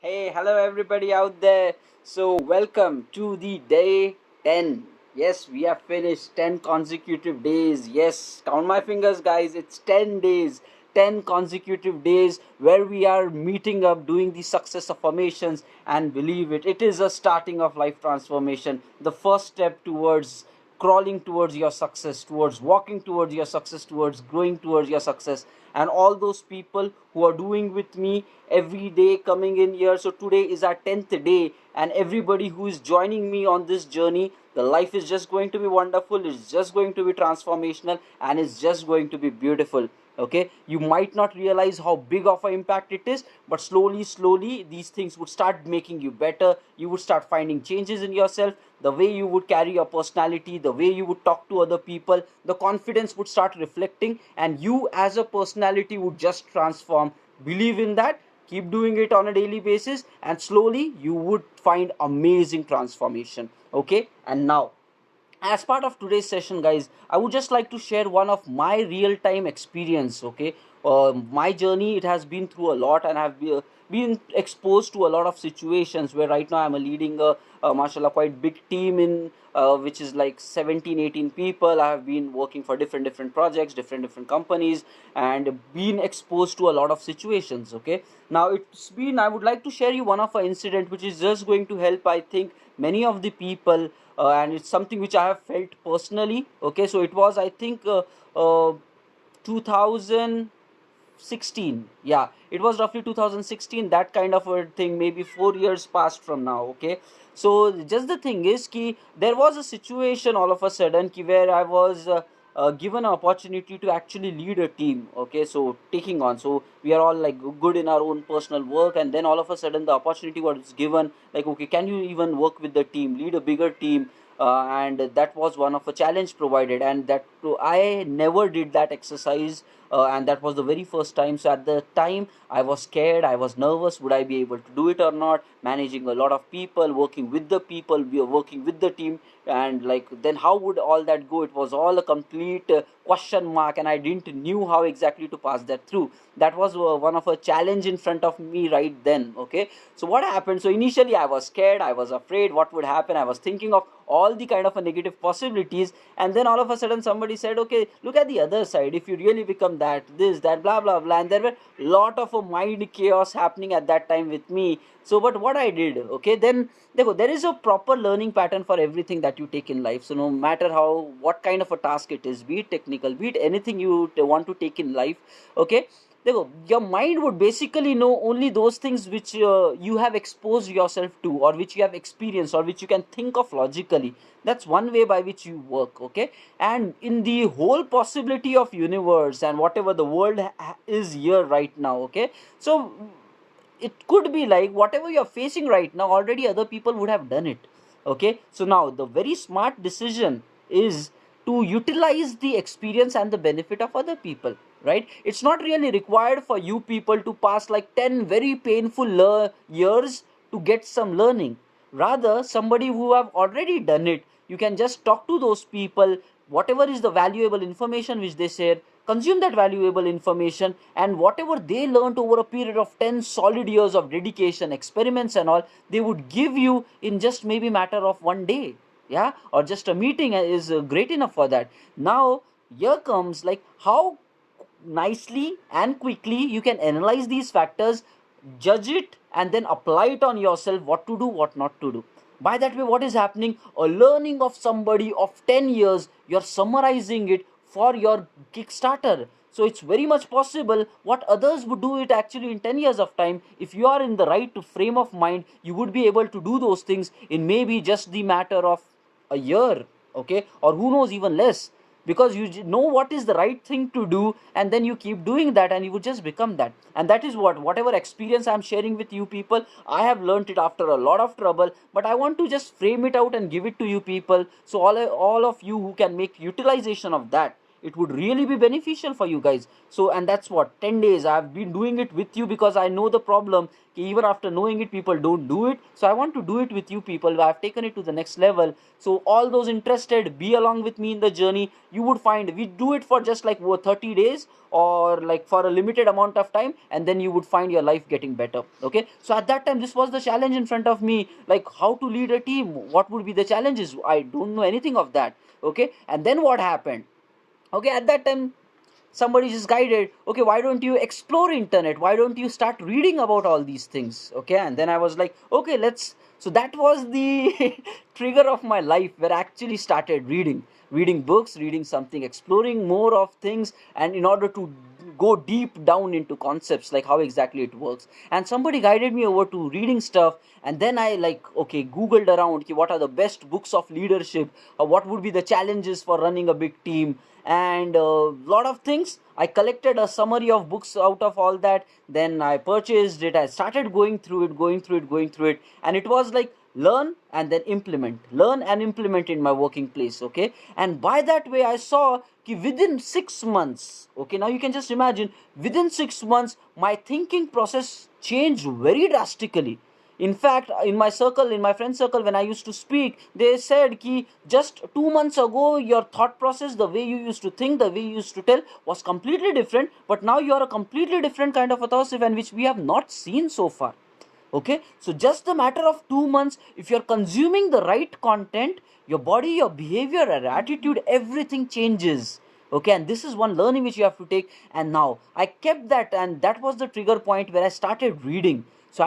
Hey, hello everybody out there. So, welcome to the day 10. Yes, we have finished 10 consecutive days. Yes, count my fingers, guys. It's 10 days, 10 consecutive days where we are meeting up, doing the success affirmations, and believe it, it is a starting of life transformation. The first step towards crawling towards your success, towards walking towards your success, towards growing towards your success. And all those people who are doing with me every day coming in here. So today is our 10th day, and everybody who is joining me on this journey, the life is just going to be wonderful, it's just going to be transformational, and it's just going to be beautiful. Okay, you might not realize how big of an impact it is, but slowly these things would start making you better. You would start finding changes in yourself, the way you would carry your personality, the way you would talk to other people, the confidence would start reflecting, and you as a personality would just transform. Believe in that, keep doing it on a daily basis, and slowly you would find amazing transformation. Okay, and now, as part of today's session, guys, I would just like to share one of my real time experience. Okay, my journey, it has been through a lot, and I've been exposed to a lot of situations where right now I'm leading a mashallah quite big team in which is like 17, 18 people. I have been working for different projects, different companies, and been exposed to a lot of situations. Okay, now it's been, I would like to share you one of an incident which is just going to help, I think, many of the people, and it's something which I have felt personally. Okay, so it was, I think, 2016. Yeah, it was roughly 2016, that kind of a thing, maybe 4 years past from now. Okay, so just the thing is ki there was a situation all of a sudden ki where I was given an opportunity to actually lead a team. Okay, so taking on, so we are all like good in our own personal work, and then all of a sudden the opportunity was given, like, okay, can you even work with the team, lead a bigger team? And that was one of a challenge provided, and that I never did that exercise, and that was the very first time. So at the time I was scared, I was nervous, would I be able to do it or not, managing a lot of people, working with the people, we are working with the team, and like, then how would all that go? It was all a complete question mark, and I didn't knew how exactly to pass that through. That was one of a challenge in front of me right then. Okay, so what happened, so initially I was scared, I was afraid what would happen, I was thinking of all the kind of a negative possibilities, and then all of a sudden somebody said, okay, look at the other side, if you really become that, this, that, blah blah blah, and there were lot of a mind chaos happening at that time with me. So but what I did, okay, then there is a proper learning pattern for everything that you take in life. So no matter how, what kind of a task it is, be it technical, be it anything you want to take in life, okay, your mind would basically know only those things which you have exposed yourself to, or which you have experienced, or which you can think of logically. That's one way by which you work. Okay, and in the whole possibility of universe and whatever the world is here right now. Okay, so it could be like whatever you're facing right now, already other people would have done it. Okay, so now the very smart decision is to utilize the experience and the benefit of other people, right? It's not really required for you people to pass like 10 very painful years to get some learning. Rather, somebody who have already done it, you can just talk to those people, whatever is the valuable information which they share, consume that valuable information, and whatever they learned over a period of 10 solid years of dedication, experiments and all, they would give you in just maybe matter of one day. Yeah, or just a meeting is great enough for that. Now here comes like how nicely and quickly you can analyze these factors, judge it, and then apply it on yourself, what to do, what not to do. By that way, what is happening, a learning of somebody of 10 years, you're summarizing it for your Kickstarter. So it's very much possible what others would do it actually in 10 years of time. If you are in the right frame of mind, you would be able to do those things in maybe just the matter of a year. Okay, or who knows, even less, because you know what is the right thing to do, and then you keep doing that, and you would just become that. And that is whatever experience I'm sharing with you people, I have learned it after a lot of trouble, but I want to just frame it out and give it to you people, so all of you who can make utilization of that, it would really be beneficial for you guys. So, and that's what, 10 days I've been doing it with you, because I know the problem. Even after knowing it, people don't do it. So I want to do it with you people. I've taken it to the next level. So all those interested, be along with me in the journey. You would find we do it for just like 30 days, or like for a limited amount of time, and then you would find your life getting better. Okay, so at that time, this was the challenge in front of me, like how to lead a team, what would be the challenges. I don't know anything of that. Okay, and then what happened? Okay, at that time, somebody just guided, okay, why don't you explore internet, why don't you start reading about all these things. Okay, and then I was like, okay, let's. So that was the trigger of my life, where I actually started reading books, reading something, exploring more of things, and in order to go deep down into concepts, like how exactly it works. And somebody guided me over to reading stuff, and then I, like, okay, googled around, okay, what are the best books of leadership, what would be the challenges for running a big team, and a lot of things. I collected a summary of books out of all that, then I purchased it, I started going through it, and it was like learn and then implement in my working place. Okay, and by that way I saw कि within 6 months, okay, now you can just imagine, within 6 months my thinking process changed very drastically. In fact, in my circle, in my friend circle, when I used to speak, they said ki just 2 months ago your thought process, the way you used to think, the way you used to tell, was completely different, but now you are a completely different kind of a philosophy, and which we have not seen so far. Okay, so just a matter of 2 months, if you're consuming the right content, your body, your behavior, your attitude, everything changes. Okay, and this is one learning which you have to take. And now I kept that, and that was the trigger point where I started reading. So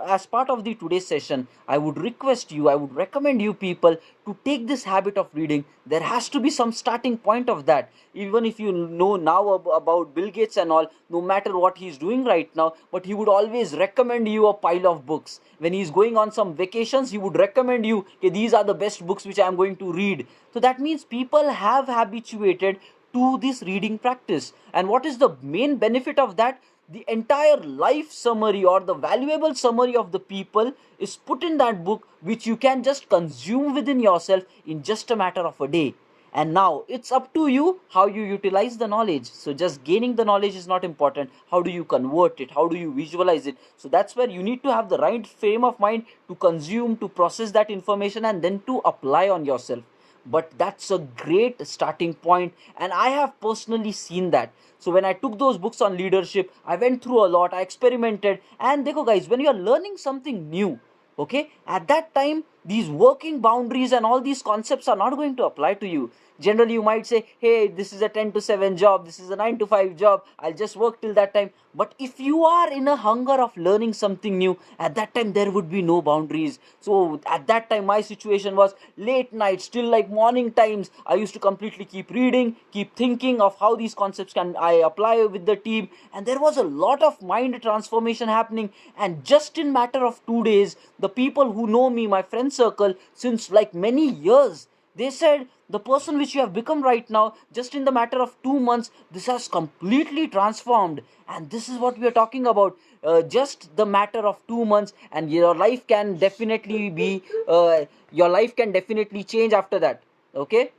as part of the today's session, I would request you, I would recommend you people to take this habit of reading. There has to be some starting point of that. Even if you know now about Bill Gates and all, no matter what he's doing right now, but he would always recommend you a pile of books. When he's going on some vacations, he would recommend you, okay, these are the best books which I'm going to read. So that means people have habituated to this reading practice. And what is the main benefit of that? The entire life summary, or the valuable summary of the people, is put in that book, which you can just consume within yourself in just a matter of a day. And now it's up to you how you utilize the knowledge. So just gaining the knowledge is not important. How do you convert it? How do you visualize it? So that's where you need to have the right frame of mind to consume, to process that information, and then to apply on yourself. But that's a great starting point, and I have personally seen that. So when I took those books on leadership, I went through a lot, I experimented, and dekho guys, when you are learning something new, okay, at that time these working boundaries and all these concepts are not going to apply to you. Generally you might say, hey, this is a 10 to 7 job, this is a 9 to 5 job, I'll just work till that time. But if you are in a hunger of learning something new, at that time there would be no boundaries. So at that time my situation was late nights till like morning times, I used to completely keep reading, keep thinking of how these concepts can I apply with the team, and there was a lot of mind transformation happening. And just in matter of 2 days, the people who know me, my friend circle since like many years, they said, the person which you have become right now, just in the matter of 2 months, this has completely transformed. And this is what we are talking about. Just the matter of 2 months, and your life can definitely be, your life can definitely change after that. Okay?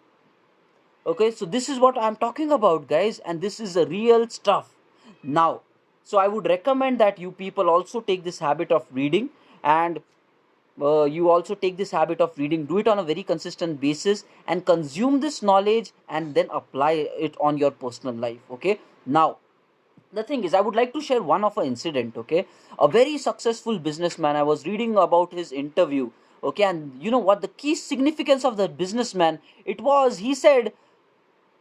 Okay, so this is what I'm talking about, guys, and this is the real stuff. Now, so I would recommend that you people also take this habit of reading, and you also take this habit of reading, do it on a very consistent basis, and consume this knowledge and then apply it on your personal life. Okay, now the thing is, I would like to share one of an incident. Okay, a very successful businessman, I was reading about his interview. Okay, and you know what the key significance of the businessman, it was, he said,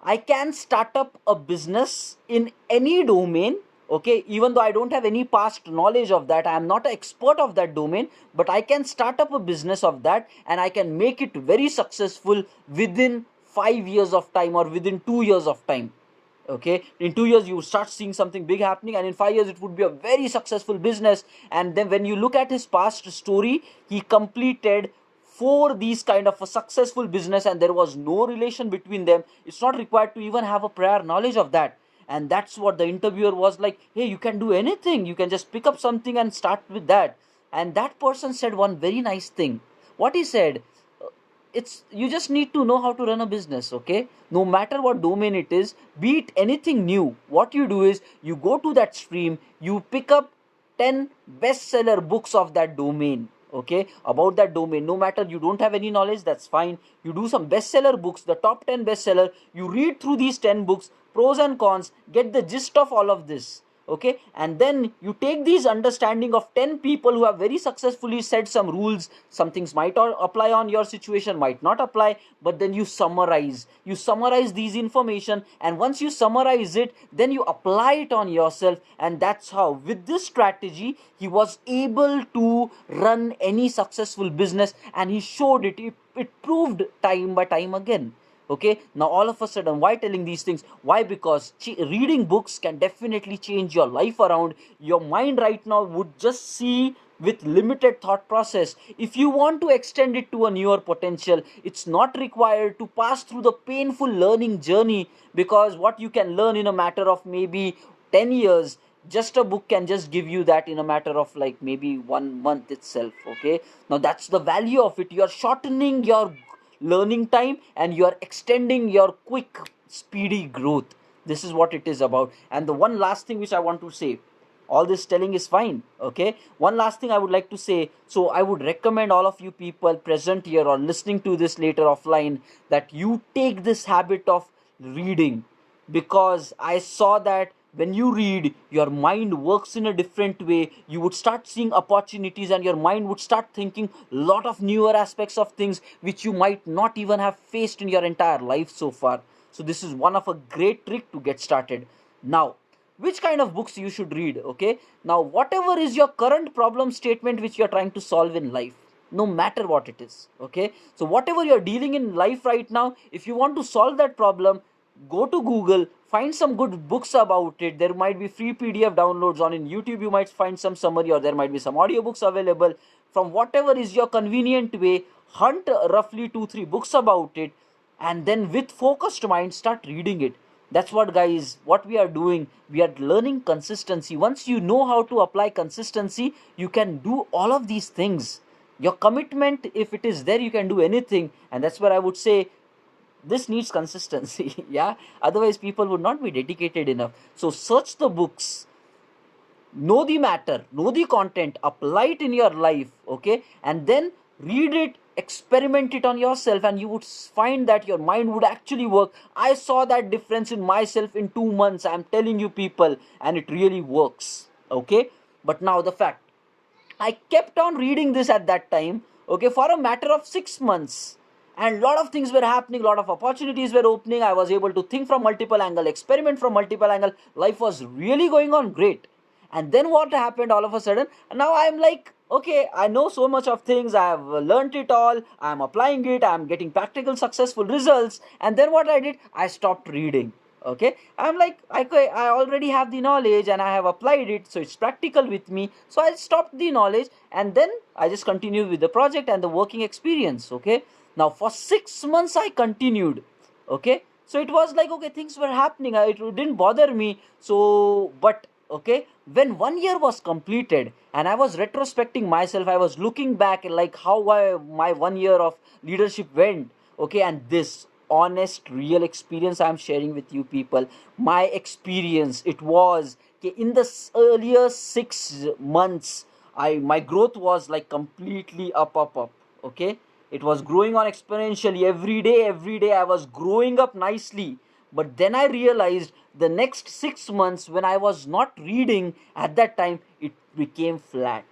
I can start up a business in any domain. Okay, even though I don't have any past knowledge of that, I am not an expert of that domain, but I can start up a business of that, and I can make it very successful within 5 years of time, or within 2 years of time. Okay, in 2 years you start seeing something big happening, and in 5 years it would be a very successful business. And then when you look at his past story, he completed for these kind of a successful business, and there was no relation between them. It's not required to even have a prior knowledge of that. And that's what the interviewer was like, hey, you can do anything, you can just pick up something and start with that. And that person said one very nice thing. What he said, it's you just need to know how to run a business, okay? No matter what domain it is, be it anything new, what you do is you go to that stream, you pick up 10 bestseller books of that domain, okay, about that domain. No matter you don't have any knowledge, that's fine. You do some bestseller books, the top 10 bestseller, you read through these 10 books, pros and cons, get the gist of all of this, okay, and then you take these understanding of 10 people who have very successfully said some rules. Some things might apply on your situation, might not apply, but then you summarize these information, and once you summarize it, then you apply it on yourself. And that's how, with this strategy, he was able to run any successful business, and he showed it proved time by time again. Okay, now all of a sudden, why telling these things? Why? Because reading books can definitely change your life around. Your mind right now would just see with limited thought process. If you want to extend it to a newer potential, it's not required to pass through the painful learning journey, because what you can learn in a matter of maybe 10 years, just a book can just give you that in a matter of like maybe 1 month itself. Okay, now that's the value of it. You're shortening your learning time, and you are extending your quick speedy growth. This is what it is about. And the one last thing which I want to say, all this telling is fine, okay, one last thing I would like to say. So I would recommend all of you people present here or listening to this later offline, that you take this habit of reading, because I saw that when you read, your mind works in a different way. You would start seeing opportunities, and your mind would start thinking a lot of newer aspects of things which you might not even have faced in your entire life so far. So this is one of a great trick to get started. Now, which kind of books you should read? Okay, now whatever is your current problem statement which you are trying to solve in life, no matter what it is, okay, so whatever you're dealing in life right now, if you want to solve that problem, go to Google, find some good books about it. There might be free PDF downloads on in YouTube. You might find some summary, or there might be some audiobooks available. From whatever is your convenient way, hunt roughly 2 3 books about it, and then with focused mind start reading it. That's what, guys, what we are doing. We are learning consistency. Once you know how to apply consistency, you can do all of these things. Your commitment, if it is there, you can do anything. And that's where I would say this needs consistency. Yeah, otherwise people would not be dedicated enough. So search the books, know the matter, know the content, apply it in your life, okay, and then read it, experiment it on yourself, and you would find that your mind would actually work. I saw that difference in myself in 2 months, I'm telling you people, and it really works. Okay, but now the fact, I kept on reading this at that time, okay, for a matter of 6 months. And a lot of things were happening, a lot of opportunities were opening. I was able to think from multiple angle, experiment from multiple angle. Life was really going on great. And then what happened all of a sudden? Now I'm like, okay, I know so much of things. I have learned it all. I'm applying it. I'm getting practical, successful results. And then what I did? I stopped reading. Okay, I'm like, I already have the knowledge and I have applied it, so it's practical with me. So I stopped the knowledge, and then I just continued with the project and the working experience. Okay, now for 6 months I continued. Okay, so it was like, okay, things were happening. It didn't bother me. So, but okay, when 1 year was completed and I was retrospecting myself, I was looking back like how my 1 year of leadership went. Okay, and this honest real experience I'm sharing with you people, my experience, it was okay, in the earlier 6 months, I my growth was like completely up. Okay, it was growing on exponentially. Every day I was growing up nicely. But then I realized the next 6 months, when I was not reading at that time, it became flat.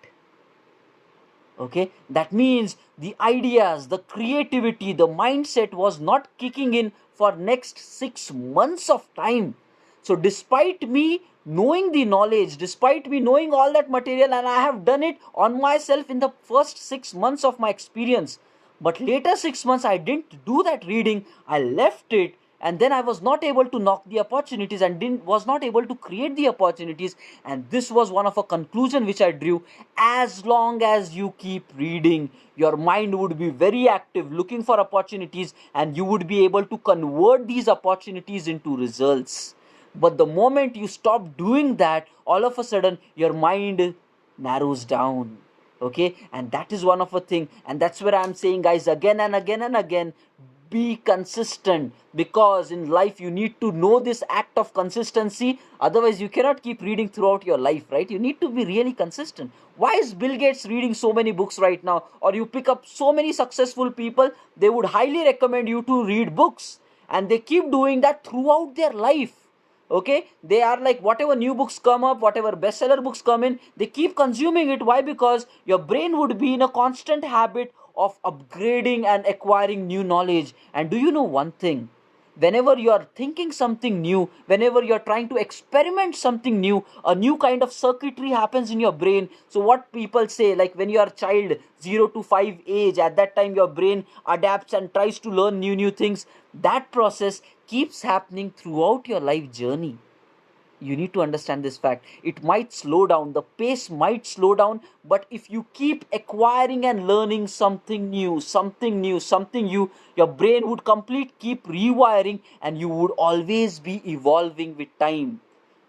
Okay, that means the ideas, the creativity, the mindset was not kicking in for next 6 months of time. So despite me knowing the knowledge, despite me knowing all that material, and I have done it on myself in the first 6 months of my experience, but later 6 months I didn't do that reading, I left it. And then I was not able to knock the opportunities, and didn't was not able to create the opportunities. And this was one of a conclusion which I drew. As long as you keep reading, your mind would be very active looking for opportunities, and you would be able to convert these opportunities into results. But the moment you stop doing that, all of a sudden your mind narrows down. Okay, and that is one of a thing, and that's where I'm saying, guys, again and again and again, be consistent, because in life you need to know this act of consistency. Otherwise you cannot keep reading throughout your life, right? You need to be really consistent. Why is Bill Gates reading so many books right now? Or you pick up so many successful people, they would highly recommend you to read books, and they keep doing that throughout their life. Okay, they are like, whatever new books come up, whatever bestseller books come in, they keep consuming it. Why? Because your brain would be in a constant habit of upgrading and acquiring new knowledge. And do you know one thing? Whenever you are thinking something new, whenever you are trying to experiment something new, a new kind of circuitry happens in your brain. So what people say, like when you are a child, 0 to 5 age, at that time your brain adapts and tries to learn new things. That process keeps happening throughout your life journey. You need to understand this fact. It might slow down, the pace might slow down, but if you keep acquiring and learning something new, something new, your brain would keep rewiring, and you would always be evolving with time.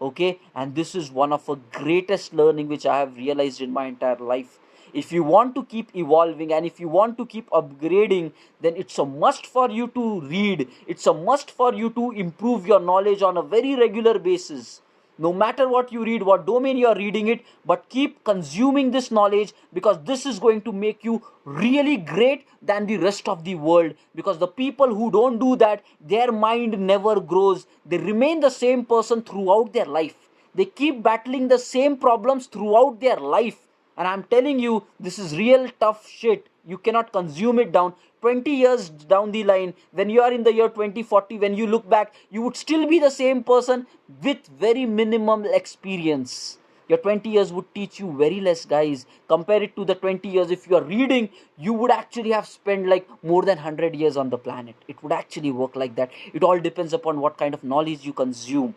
Okay, and this is one of the greatest learning which I have realized in my entire life. If you want to keep evolving and if you want to keep upgrading, then it's a must for you to read, it's a must for you to improve your knowledge on a very regular basis. No matter what you read, what domain you are reading it, but keep consuming this knowledge, because this is going to make you really great than the rest of the world. Because the people who don't do that, their mind never grows, they remain the same person throughout their life, they keep battling the same problems throughout their life. And I'm telling you, this is real tough shit. You cannot consume it down. 20 years down the line, when you are in the year 2040, when you look back, you would still be the same person with very minimum experience. Your 20 years would teach you very less, guys. Compare it to the 20 years. If you are reading, you would actually have spent like more than 100 years on the planet. It would actually work like that. It all depends upon what kind of knowledge you consume.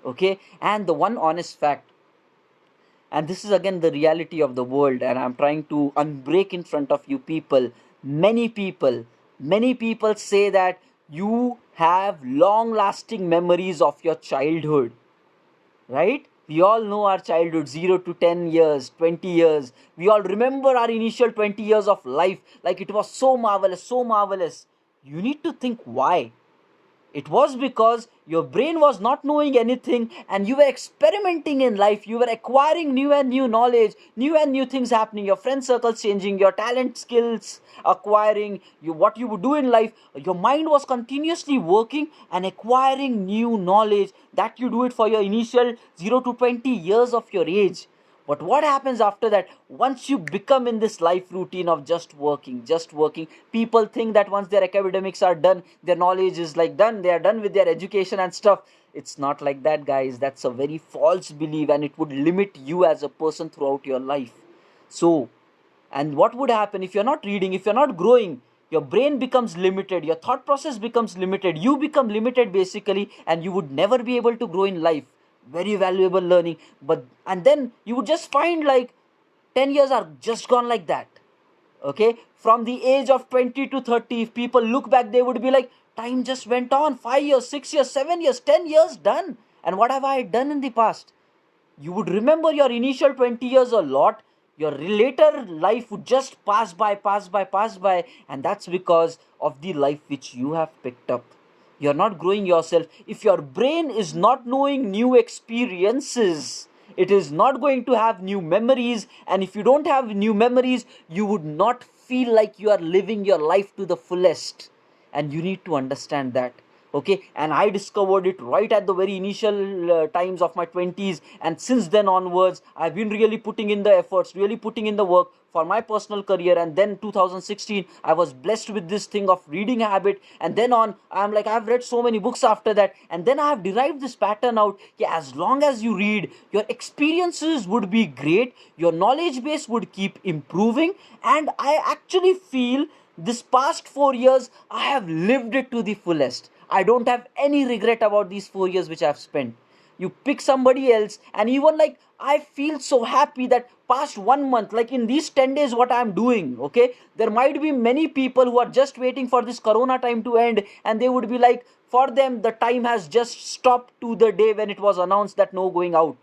Okay, and the one honest fact, and this is again the reality of the world, and I'm trying to unbreak in front of you people. Many people many people say that you have long lasting memories of your childhood, right? We all know our childhood, 0 to 10 years, 20 years. We all remember our initial 20 years of life like it was so marvelous, so marvelous. You need to think why. It was because your brain was not knowing anything, and you were experimenting in life. You were acquiring new and new knowledge, new and new things happening. Your friend circles changing, your talent skills acquiring, what you would do in life. Your mind was continuously working and acquiring new knowledge. That you do it for your initial 0 to 20 years of your age. But what happens after that? Once you become in this life routine of just working, people think that once their academics are done, their knowledge is like done, they are done with their education and stuff. It's not like that, guys. That's a very false belief, and it would limit you as a person throughout your life. So, and what would happen if you're not reading, if you're not growing? Your brain becomes limited, your thought process becomes limited, you become limited basically, and you would never be able to grow in life. Very valuable learning. But and then you would just find like 10 years are just gone like that. Okay, from the age of 20 to 30, if people look back, they would be like, time just went on, 5 years, 6 years, 7 years, 10 years done. And what have I done in the past? You would remember your initial 20 years a lot. Your later life would just pass by, and that's because of the life which you have picked up. You're not growing yourself. If your brain is not knowing new experiences, it is not going to have new memories. And if you don't have new memories, you would not feel like you are living your life to the fullest. And you need to understand that. Okay, and I discovered it right at the very initial times of my 20s, and since then onwards I've been really putting in the efforts, really putting in the work for my personal career. And then 2016, I was blessed with this thing of reading habit, and then on I'm like, I've read so many books after that, and then I have derived this pattern out. Yeah, as long as you read, your experiences would be great, your knowledge base would keep improving. And I actually feel this past 4 years I have lived it to the fullest. I don't have any regret about these 4 years which I've spent. You pick somebody else, and even like I feel so happy that past 1 month, like in these 10 days, what I'm doing, okay, there might be many people who are just waiting for this corona time to end, and they would be like, for them, the time has just stopped to the day when it was announced that no going out.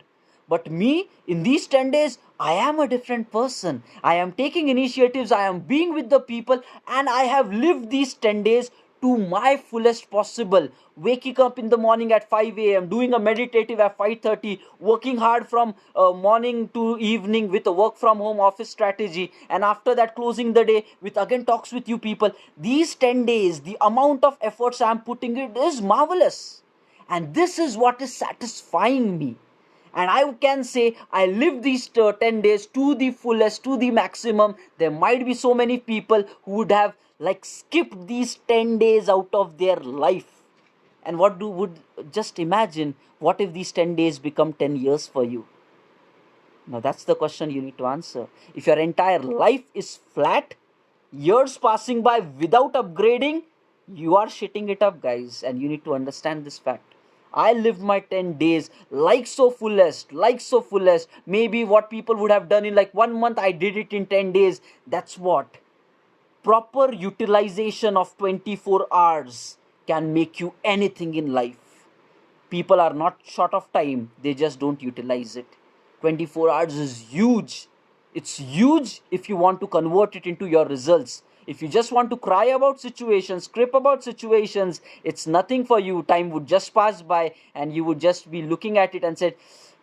But me, in these 10 days, I am a different person. I am taking initiatives, I am being with the people, and I have lived these 10 days to my fullest possible. Waking up in the morning at 5 a.m., doing a meditative at 5:30, working hard from morning to evening with a work from home office strategy, and after that closing the day with again talks with you people. These 10 days, the amount of efforts I am putting, it is marvelous. And this is what is satisfying me. And I can say I live these 10 days to the fullest, to the maximum. There might be so many people who would have like skipped these 10 days out of their life. And what do would just imagine, what if these 10 days become 10 years for you? Now that's the question you need to answer. If your entire life is flat, years passing by without upgrading, you are shitting it up, guys, and you need to understand this fact. I lived my 10 days like so fullest, like so fullest. Maybe what people would have done in like 1 month, I did it in 10 days. That's what. Proper utilization of 24 hours can make you anything in life. People are not short of time, they just don't utilize it. 24 hours is huge. It's huge if you want to convert it into your results. If you just want to cry about situations, script about situations, it's nothing for you. Time would just pass by and you would just be looking at it and said,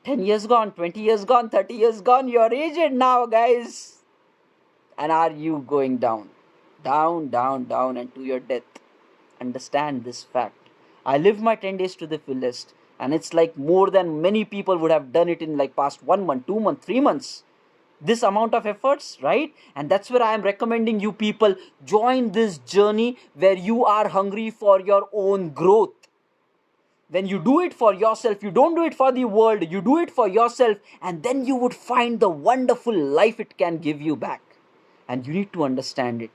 10 years gone, 20 years gone, 30 years gone, you're aged now, guys. And are you going down? Down, down, down, and to your death. Understand this fact. I lived my 10 days to the fullest, and it's like more than many people would have done it in like past 1 month, 2 months, 3 months. This amount of efforts, right? And that's where I am recommending you people join this journey where you are hungry for your own growth. When you do it for yourself, you don't do it for the world, you do it for yourself, and then you would find the wonderful life it can give you back. And you need to understand it.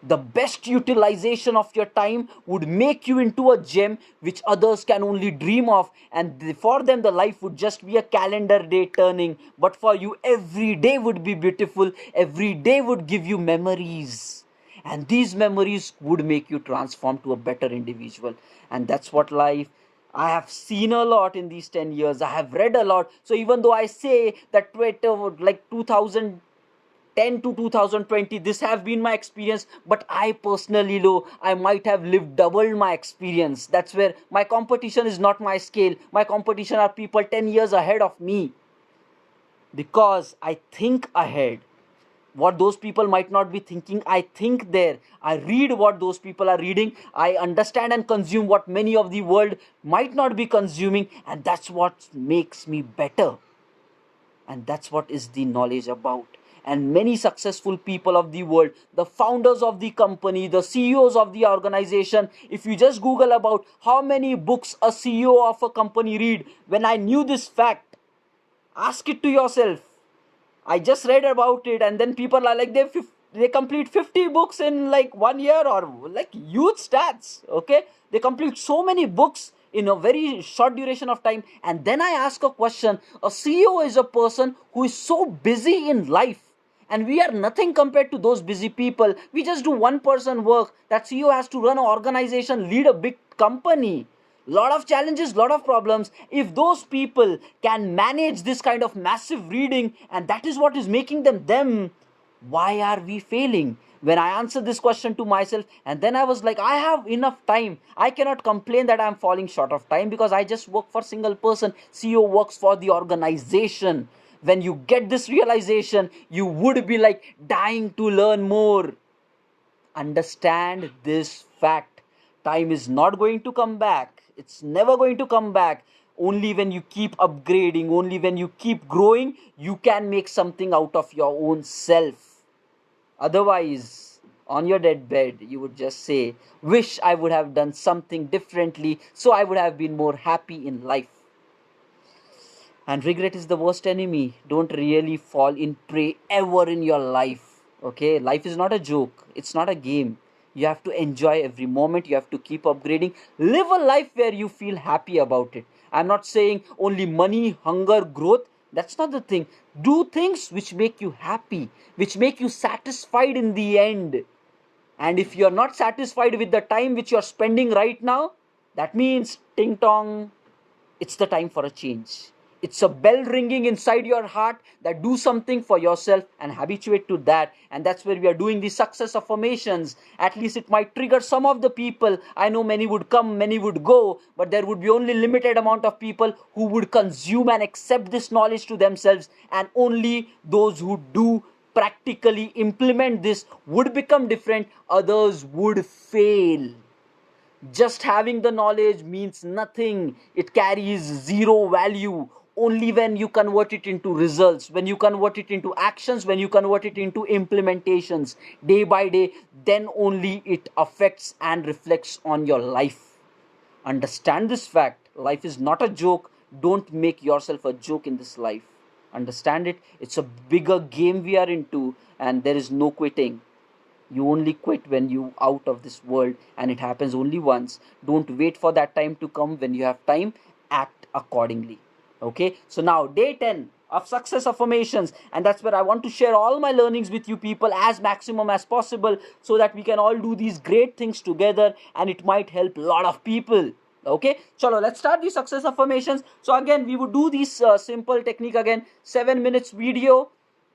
The best utilization of your time would make you into a gem which others can only dream of, and for them the life would just be a calendar day turning, but for you every day would be beautiful, every day would give you memories, and these memories would make you transform to a better individual. And that's what life, I have seen a lot in these 10 years. I have read a lot. So even though I say that Twitter, like 2010 to 2020, this have been my experience, but I personally know I might have lived double my experience. That's where my competition is not my scale. My competition are people 10 years ahead of me, because I think ahead. What those people might not be thinking, I think there. I read what those people are reading. I understand and consume what many of the world might not be consuming, and that's what makes me better. And that's what is the knowledge about. And many successful people of the world, the founders of the company, the CEOs of the organization, if you just Google about how many books a CEO of a company read, when I knew this fact, ask it to yourself. I just read about it, and then people are like they complete 50 books in like 1 year, or like huge stats. Okay, they complete so many books in a very short duration of time. And then I ask a question: a CEO is a person who is so busy in life, and we are nothing compared to those busy people. We just do one person work. That CEO has to run an organization, lead a big company, lot of challenges, lot of problems. If those people can manage this kind of massive reading, and that is what is making them, why are we failing? When I answered this question to myself, and then I was like, I have enough time, I cannot complain that I'm falling short of time, because I just work for single person. CEO works for the organization. When you get this realization, you would be like dying to learn more. Understand this fact. Time is not going to come back. It's never going to come back. Only when you keep upgrading, only when you keep growing, you can make something out of your own self. Otherwise, on your deathbed, you would just say, wish I would have done something differently, so I would have been more happy in life. And regret is the worst enemy. Don't really fall in prey ever in your life. Okay, life is not a joke, it's not a game. You have to enjoy every moment, you have to keep upgrading. Live a life where you feel happy about it. I'm not saying only money, hunger, growth. That's not the thing. Do things which make you happy, which make you satisfied in the end. And if you're not satisfied with the time which you're spending right now, that means ting tong, it's the time for a change. It's a bell ringing inside your heart that do something for yourself and habituate to that. And that's where we are doing the success affirmations. At least it might trigger some of the people. I know many would come, many would go, but there would be only limited amount of people who would consume and accept this knowledge to themselves, and only those who do practically implement this would become different. Others would fail. Just having the knowledge means nothing. It carries zero value. Only when you convert it into results, when you convert it into actions, when you convert it into implementations day by day, then only it affects and reflects on your life. Understand this fact. Life is not a joke. Don't make yourself a joke in this life. Understand it. It's a bigger game we are into, and there is no quitting. You only quit when you out of this world, and it happens only once. Don't wait for that time to come. When you have time, act accordingly. Okay, so now day 10 of success affirmations, and that's where I want to share all my learnings with you people as maximum as possible, so that we can all do these great things together, and it might help a lot of people. Okay, chalo, let's start the success affirmations. So again, we would do this simple technique again. 7 minutes video,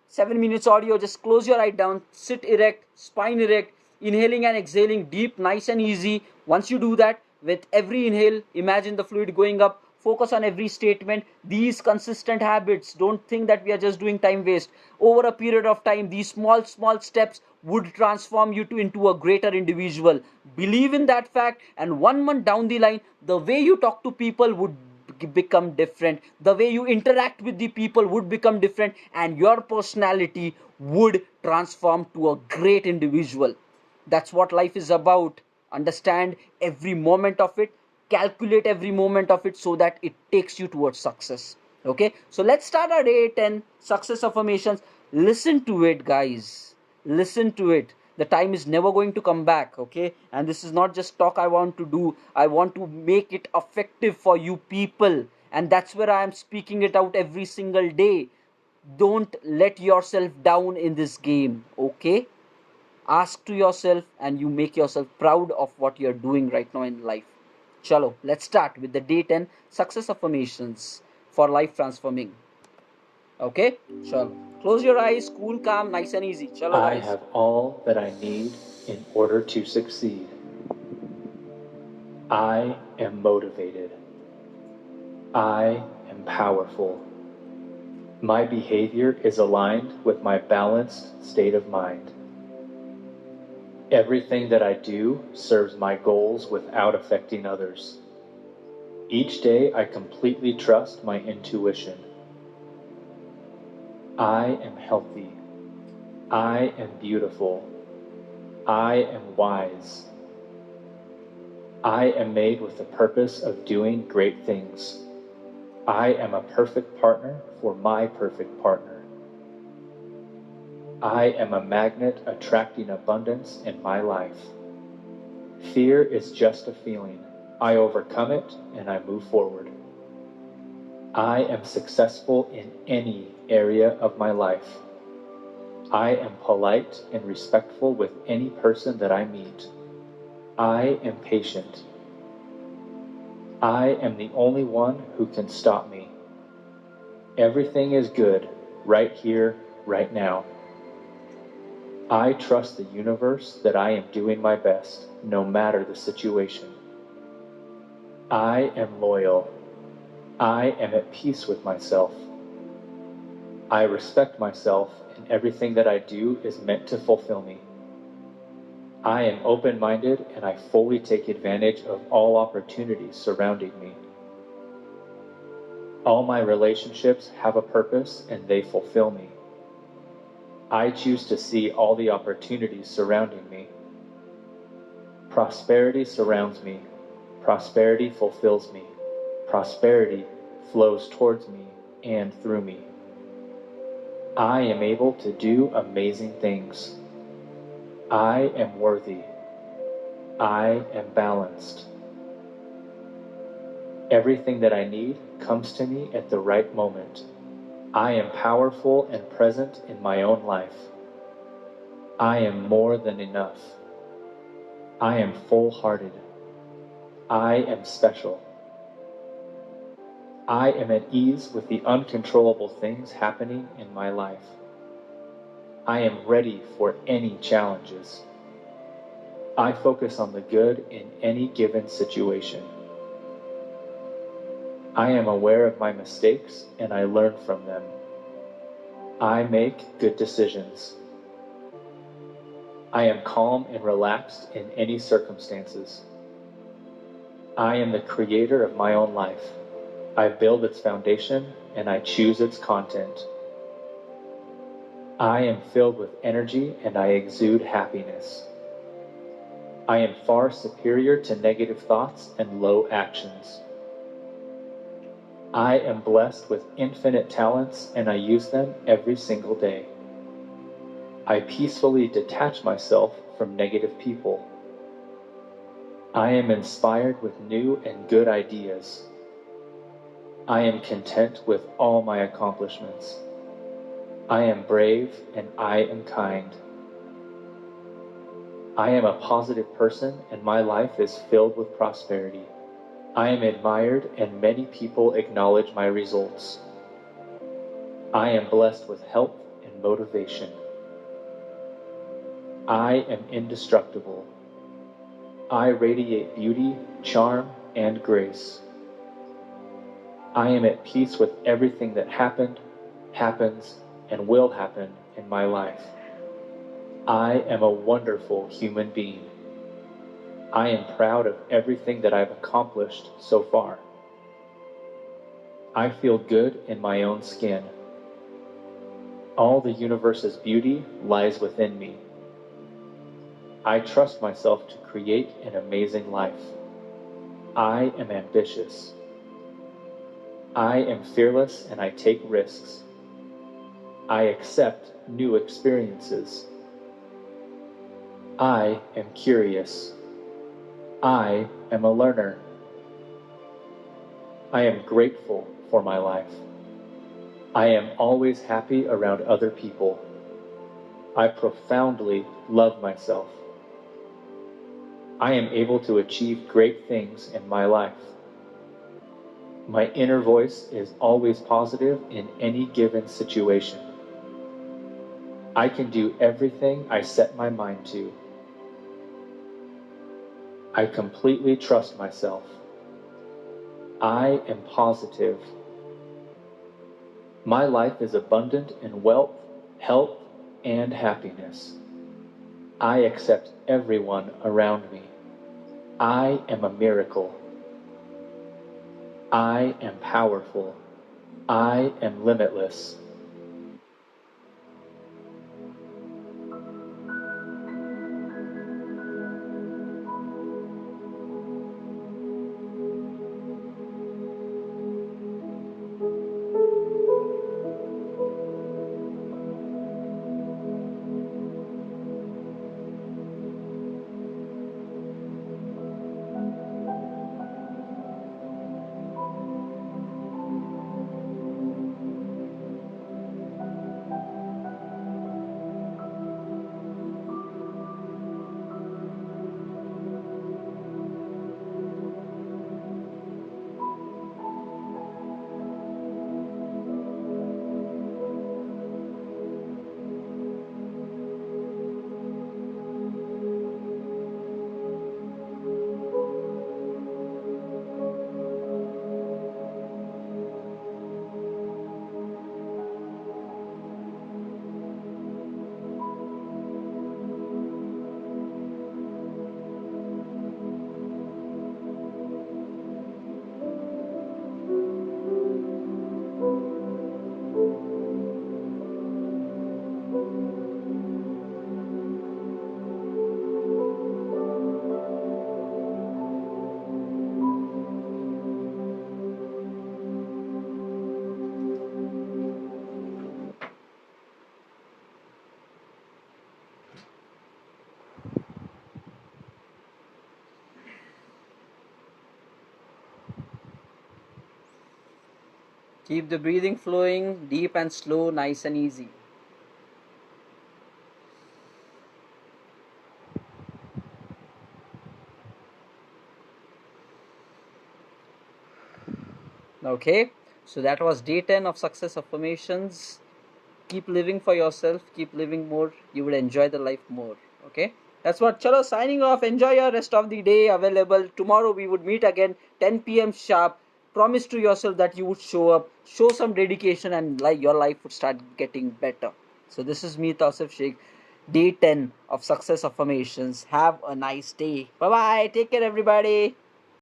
7 minutes audio. Just close your eye down, sit erect, spine erect, inhaling and exhaling deep, nice and easy. Once you do that, with every inhale, imagine the fluid going up. Focus on every statement. These consistent habits, don't think that we are just doing time waste. Over a period of time, these small steps would transform you into a greater individual. Believe in that fact, and 1 month down the line, the way you talk to people would become different. The way you interact with the people would become different, and your personality would transform to a great individual. That's what life is about. Understand every moment of it, calculate every moment of it, so that it takes you towards success. Okay, so let's start our day 10 success affirmations. Listen to it, guys. Listen to it. The time is never going to come back. Okay, and this is not just talk I want to do. I want to make it effective for you people, and that's where I am speaking it out every single day. Don't let yourself down in this game. Okay, ask to yourself, and you make yourself proud of what you're doing right now in life. Chalo, let's start with the day 10 success affirmations for life transforming. Okay, chalo. Close your eyes, cool, calm, nice and easy. Chalo, I guys. have all that I need in order to succeed. I am motivated. I am powerful. My behavior is aligned with my balanced state of mind. Everything that I do serves my goals without affecting others. Each day I completely trust my intuition. I am healthy. I am beautiful. I am wise. I am made with the purpose of doing great things. I am a perfect partner for my perfect partner. I am a magnet attracting abundance in my life. Fear is just a feeling. I overcome it and I move forward. I am successful in any area of my life. I am polite and respectful with any person that I meet. I am patient. I am the only one who can stop me. Everything is good right here, right now. I trust the universe that I am doing my best, no matter the situation. I am loyal. I am at peace with myself. I respect myself, and everything that I do is meant to fulfill me. I am open-minded, and I fully take advantage of all opportunities surrounding me. All my relationships have a purpose, and they fulfill me. I choose to see all the opportunities surrounding me. Prosperity surrounds me. Prosperity fulfills me. Prosperity flows towards me and through me. I am able to do amazing things. I am worthy. I am balanced. Everything that I need comes to me at the right moment. I am powerful and present in my own life. I am more than enough. I am full-hearted. I am special. I am at ease with the uncontrollable things happening in my life. I am ready for any challenges. I focus on the good in any given situation. I am aware of my mistakes and I learn from them. I make good decisions. I am calm and relaxed in any circumstances. I am the creator of my own life. I build its foundation and I choose its content. I am filled with energy and I exude happiness. I am far superior to negative thoughts and low actions. I am blessed with infinite talents and I use them every single day. I peacefully detach myself from negative people. I am inspired with new and good ideas. I am content with all my accomplishments. I am brave and I am kind. I am a positive person and my life is filled with prosperity. I am admired and many people acknowledge my results. I am blessed with health and motivation. I am indestructible. I radiate beauty, charm, and grace. I am at peace with everything that happened, happens, and will happen in my life. I am a wonderful human being. I am proud of everything that I've accomplished so far. I feel good in my own skin. All the universe's beauty lies within me. I trust myself to create an amazing life. I am ambitious. I am fearless and I take risks. I accept new experiences. I am curious. I am a learner. I am grateful for my life. I am always happy around other people. I profoundly love myself. I am able to achieve great things in my life. My inner voice is always positive in any given situation. I can do everything I set my mind to. I completely trust myself. I am positive. My life is abundant in wealth, health, and happiness. I accept everyone around me. I am a miracle. I am powerful. I am limitless. Keep the breathing flowing, deep and slow, nice and easy. Okay. So that was day 10 of success affirmations. Keep living for yourself, keep living more, you will enjoy the life more. Okay, that's what. Chalo, signing off. Enjoy your rest of the day. Available tomorrow, we would meet again 10 p.m. sharp. Promise to yourself that you would show up, show some dedication, and like your life would start getting better. So this is me, Tausif Sheikh. Day 10 of success affirmations. Have a nice day. Bye bye, take care everybody.